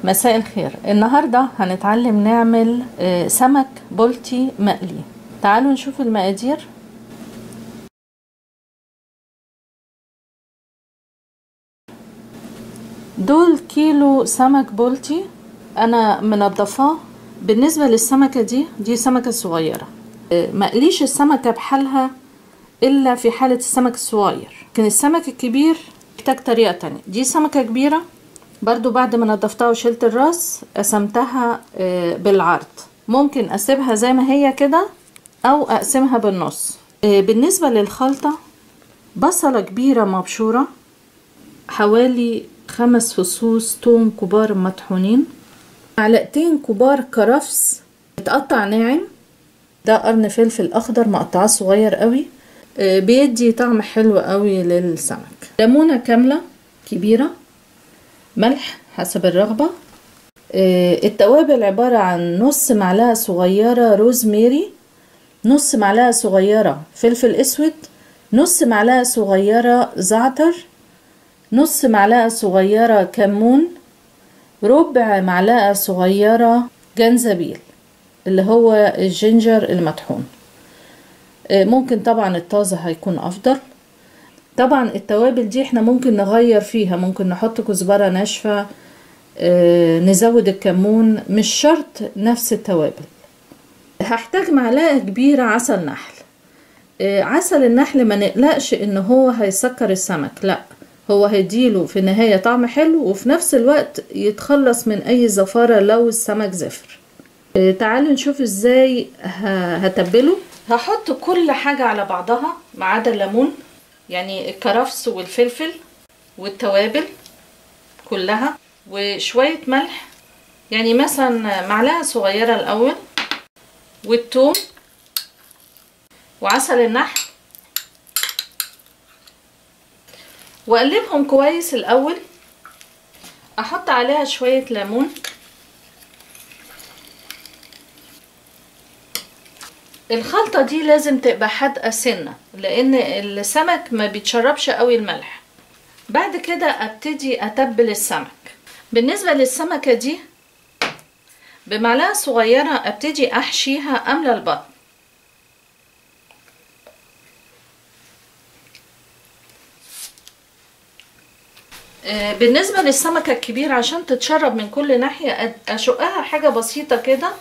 مساء الخير. النهاردة هنتعلم نعمل سمك بلطي مقلي. تعالوا نشوف المقادير. دول كيلو سمك بلطي انا منضفاه. بالنسبة للسمكة دي سمكة صغيرة، مقليش السمكة بحالها الا في حالة السمك الصغير، لكن السمك الكبير محتاج طريقة تانية. دي سمكة كبيرة برضو، بعد ما نضفتها وشلت الراس قسمتها بالعرض. ممكن اسيبها زي ما هي كده او اقسمها بالنص. بالنسبة للخلطة، بصلة كبيرة مبشورة، حوالي 5 فصوص توم كبار مطحونين، معلقتين كبار كرفس اتقطع ناعم، ده قرن فلفل اخضر مقطعاه صغير قوي، بيدي طعم حلو قوي للسمك. ليمونة كاملة كبيرة، ملح حسب الرغبة. التوابل عبارة عن نص معلقة صغيرة روزميري، نص معلقة صغيرة فلفل اسود، نص معلقة صغيرة زعتر، نص معلقة صغيرة كمون، ربع معلقة صغيرة جنزبيل اللي هو الجينجر المطحون. ممكن طبعا الطازة هيكون افضل. طبعا التوابل دي احنا ممكن نغير فيها، ممكن نحط كزبرة ناشفة، نزود الكمون، مش شرط نفس التوابل. هحتاج معلقة كبيرة عسل نحل. عسل النحل ما نقلقش ان هو هيسكر السمك، لا، هو هيديله في النهاية طعم حلو وفي نفس الوقت يتخلص من اي زفارة لو السمك زفر. تعالوا نشوف ازاي هتبله. هحط كل حاجة على بعضها ما عدا الليمون، يعني الكرفس والفلفل والتوابل كلها، وشوية ملح، يعني مثلا معلقة صغيرة الأول، والثوم وعسل النحل، وأقلبهم كويس الأول. أحط عليها شوية ليمون، الخلطة دي لازم تبقى حادقة سنة لأن السمك ما بيتشربش قوي الملح. بعد كده أبتدي أتبل السمك. بالنسبة للسمكة دي بمعلقة صغيرة أبتدي أحشيها أملى البطن. بالنسبة للسمكة الكبيرة عشان تتشرب من كل ناحية أشقها حاجة بسيطة كده،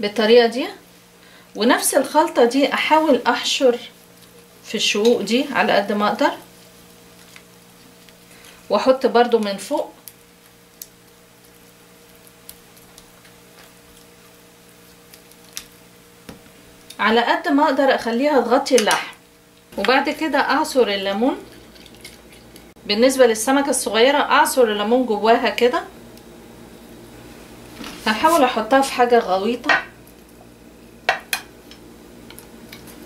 بالطريقة دي. ونفس الخلطة دي أحاول أحشر في الشقوق دي على قد ما أقدر، وأحط برضو من فوق. على قد ما أقدر أخليها تغطي اللحم. وبعد كده أعصر الليمون. بالنسبة للسمكة الصغيرة أعصر الليمون جواها كده. هحاول أحطها في حاجة غويطة،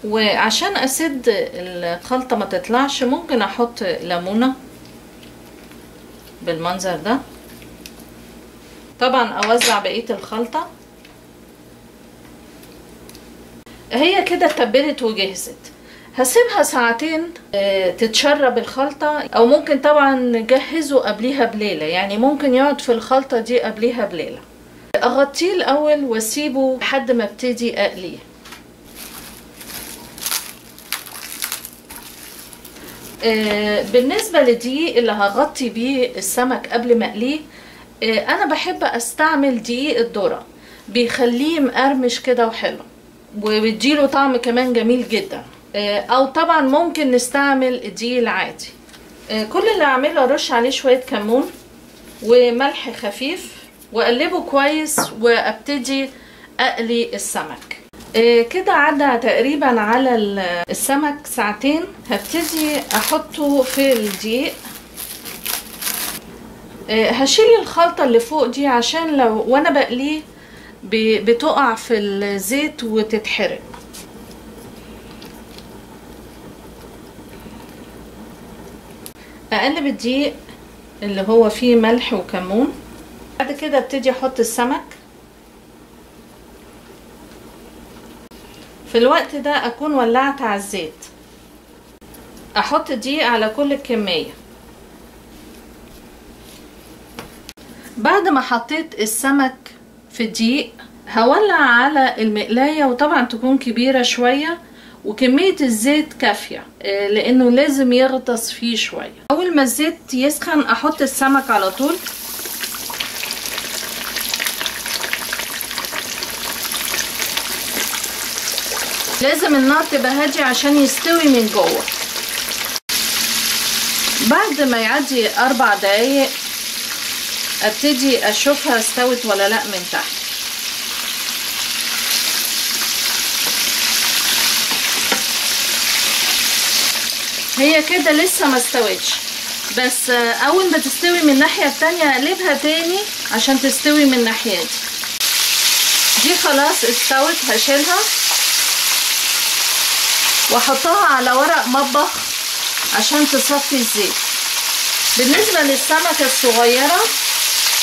وعشان أسد الخلطة ما تطلعش ممكن أحط ليمونة بالمنظر ده. طبعا أوزع بقية الخلطة. هي كده اتبلت وجهزت. هسيبها ساعتين تتشرب الخلطة، او ممكن طبعا نجهزه قبليها بليلة، يعني ممكن يقعد في الخلطة دي قبليها بليلة. اغطيه الاول واسيبه لحد ما ابتدي اقليه. بالنسبة للدقيق اللي هغطي بيه السمك قبل ما اقليه، انا بحب استعمل دقيق الذرة، بيخليه مقرمش كده وحلو وبيديله طعم كمان جميل جدا. او طبعا ممكن نستعمل الدقيق العادي. كل اللي اعمله ارش عليه شوية كمون وملح خفيف واقلبه كويس وابتدي اقلي السمك. كده عدى تقريبا على السمك ساعتين. هبتدي احطه في الدقيق. هشيل الخلطة اللي فوق دي عشان لو وانا بقليه بتقع في الزيت وتتحرق. اقلب الدقيق اللي هو فيه ملح وكمون. بعد كده ابتدي احط السمك. في الوقت ده اكون ولعت على الزيت. احط دقيق على كل الكمية. بعد ما حطيت السمك في الدقيق هولع على المقلاية، وطبعا تكون كبيرة شوية وكمية الزيت كافية لانه لازم يغطس فيه شوية. اول ما الزيت يسخن احط السمك على طول. لازم النار تبقى هادية عشان يستوي من جوه. بعد ما يعدي 4 دقايق ابتدي اشوفها استوت ولا لا من تحت. هي كده لسه ما استوتش، بس اول ما تستوي من الناحية التانية اقلبها تاني عشان تستوي من الناحية دي خلاص استوت. هشيلها واحطها على ورق مطبخ عشان تصفي الزيت. بالنسبة للسمكة الصغيرة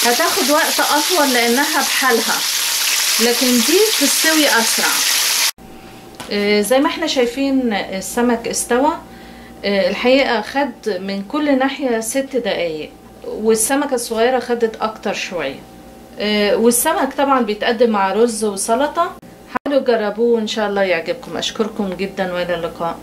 هتاخد وقت اطول لانها بحالها، لكن دي تستوي اسرع. زي ما احنا شايفين السمك استوى. الحقيقة خد من كل ناحية 6 دقايق، والسمكة الصغيرة خدت اكتر شوية. والسمك طبعا بيتقدم مع رز وسلطة. حاولوا جربوه وان شاء الله يعجبكم. اشكركم جدا والى اللقاء.